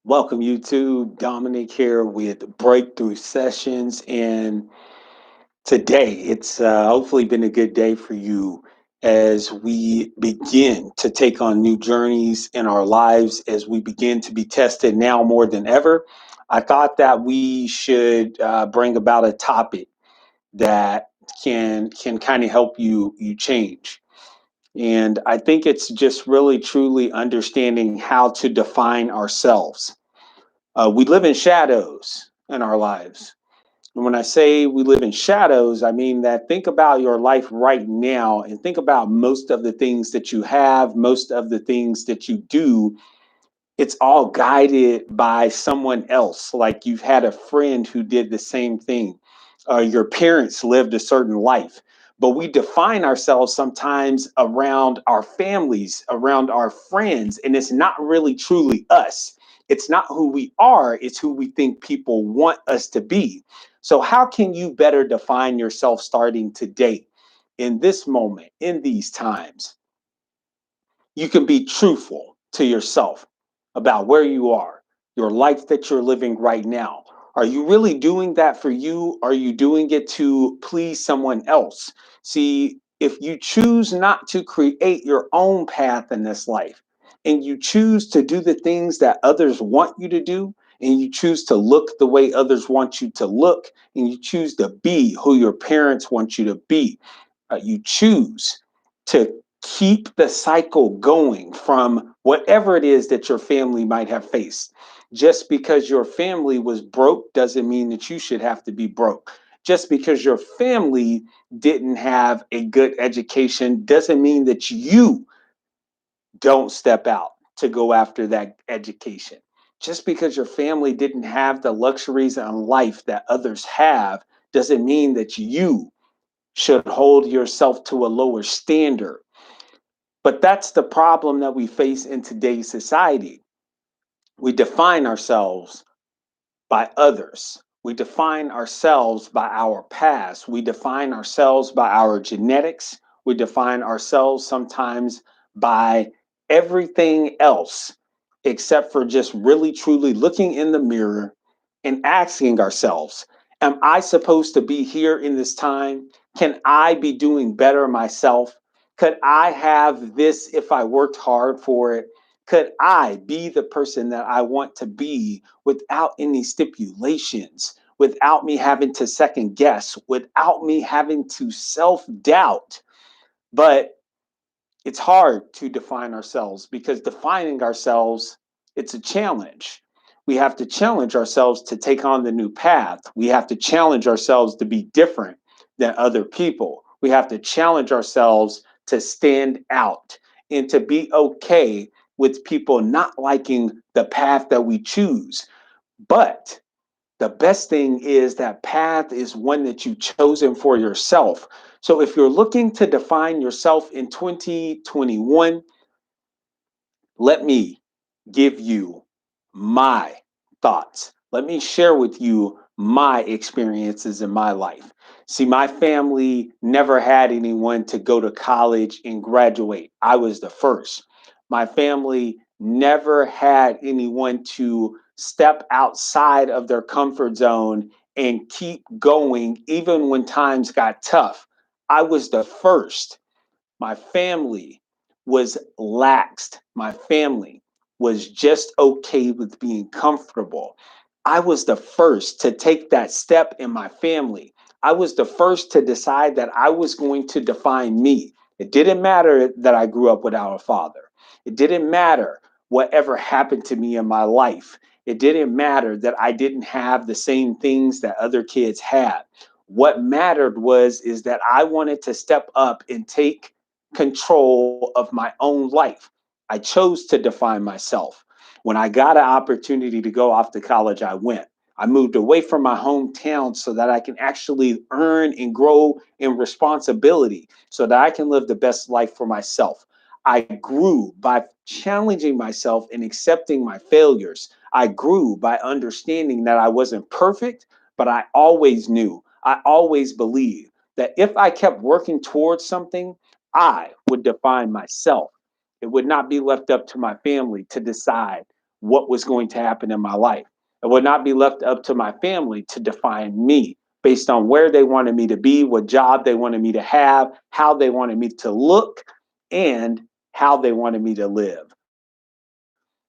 Welcome YouTube. Dominic here with Breakthrough Sessions. And today it's hopefully been a good day for you as we begin to take on new journeys in our lives, as we begin to be tested now more than ever. I thought that we should bring about a topic that can kind of help you change. And I think it's just really truly understanding how to define ourselves. We live in shadows in our lives. And when I say we live in shadows, I mean that think about your life right now and think about most of the things that you have, most of the things that you do. It's all guided by someone else. Like you've had a friend who did the same thing. Your parents lived a certain life. But we define ourselves sometimes around our families, around our friends, and it's not really truly us. It's not who we are, it's who we think people want us to be. So, how can you better define yourself starting today, in this moment, in these times? You can be truthful to yourself about where you are, your life that you're living right now. Are you really doing that for you? Are you doing it to please someone else? See, if you choose not to create your own path in this life and you choose to do the things that others want you to do, and you choose to look the way others want you to look, and you choose to be who your parents want you to be, you choose to keep the cycle going from whatever it is that your family might have faced. Just because your family was broke doesn't mean that you should have to be broke. Just because your family didn't have a good education doesn't mean that you don't step out to go after that education. Just because your family didn't have the luxuries in life that others have doesn't mean that you should hold yourself to a lower standard. But that's the problem that we face in today's society. We define ourselves by others. We define ourselves by our past. We define ourselves by our genetics. We define ourselves sometimes by everything else except for just really truly looking in the mirror and asking ourselves, am I supposed to be here in this time? Can I be doing better myself? Could I have this if I worked hard for it? Could I be the person that I want to be without any stipulations, without me having to second guess, without me having to self doubt? But it's hard to define ourselves because defining ourselves, it's a challenge. We have to challenge ourselves to take on the new path. We have to challenge ourselves to be different than other people. We have to challenge ourselves to stand out and to be okay with people not liking the path that we choose. But the best thing is that path is one that you've chosen for yourself. So if you're looking to define yourself in 2021, let me give you my thoughts. Let me share with you my experiences in my life. See, my family never had anyone to go to college and graduate. I was the first. My family never had anyone to step outside of their comfort zone and keep going, even when times got tough. I was the first. My family was laxed. My family was just okay with being comfortable. I was the first to take that step in my family. I was the first to decide that I was going to define me. It didn't matter that I grew up without a father. It didn't matter whatever happened to me in my life. It didn't matter that I didn't have the same things that other kids had. What mattered was is that I wanted to step up and take control of my own life. I chose to define myself. When I got an opportunity to go off to college, I went. I moved away from my hometown so that I can actually earn and grow in responsibility so that I can live the best life for myself. I grew by challenging myself and accepting my failures. I grew by understanding that I wasn't perfect, but I always knew, I always believed that if I kept working towards something, I would define myself. It would not be left up to my family to decide what was going to happen in my life. It would not be left up to my family to define me based on where they wanted me to be, what job they wanted me to have, how they wanted me to look, and how they wanted me to live.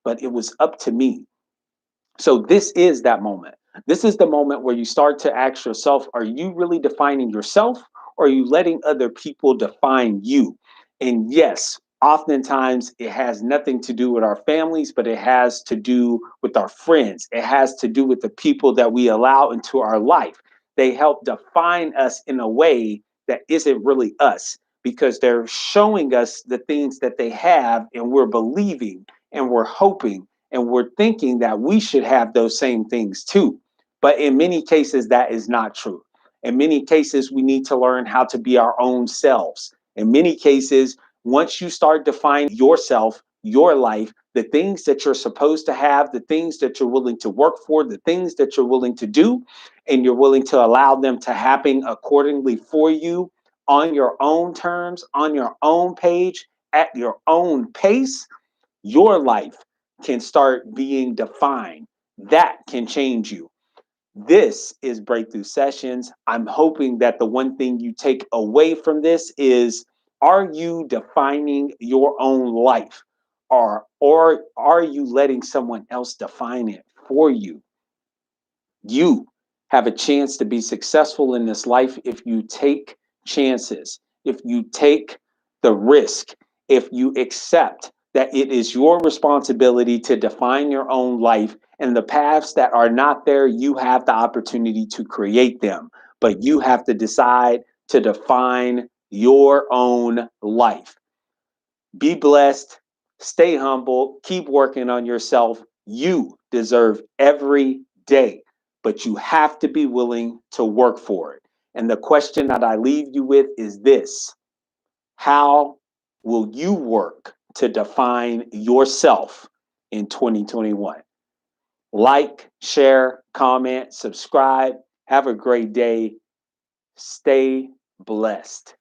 But it was up to me. So this is that moment. This is the moment where you start to ask yourself, are you really defining yourself, or are you letting other people define you? And yes, oftentimes it has nothing to do with our families, but it has to do with our friends. It has to do with the people that we allow into our life. They help define us in a way that isn't really us, because they're showing us the things that they have, and we're believing and we're hoping and we're thinking that we should have those same things too. But in many cases, that is not true. In many cases, we need to learn how to be our own selves. In many cases, once you start defining yourself, your life, the things that you're supposed to have, the things that you're willing to work for, the things that you're willing to do, and you're willing to allow them to happen accordingly for you on your own terms, on your own page, at your own pace, your life can start being defined. That can change you. This is Breakthrough Sessions. I'm hoping that the one thing you take away from this is, are you defining your own life, or are you letting someone else define it for you? You have a chance to be successful in this life if you take chances, if you take the risk, if you accept that it is your responsibility to define your own life, and the paths that are not there, you have the opportunity to create them. But you have to decide to define your own life. Be blessed, stay humble, keep working on yourself. You deserve every day, but you have to be willing to work for it. And the question that I leave you with is this: how will you work to define yourself in 2021? Like, share, comment, subscribe. Have a great day. Stay blessed.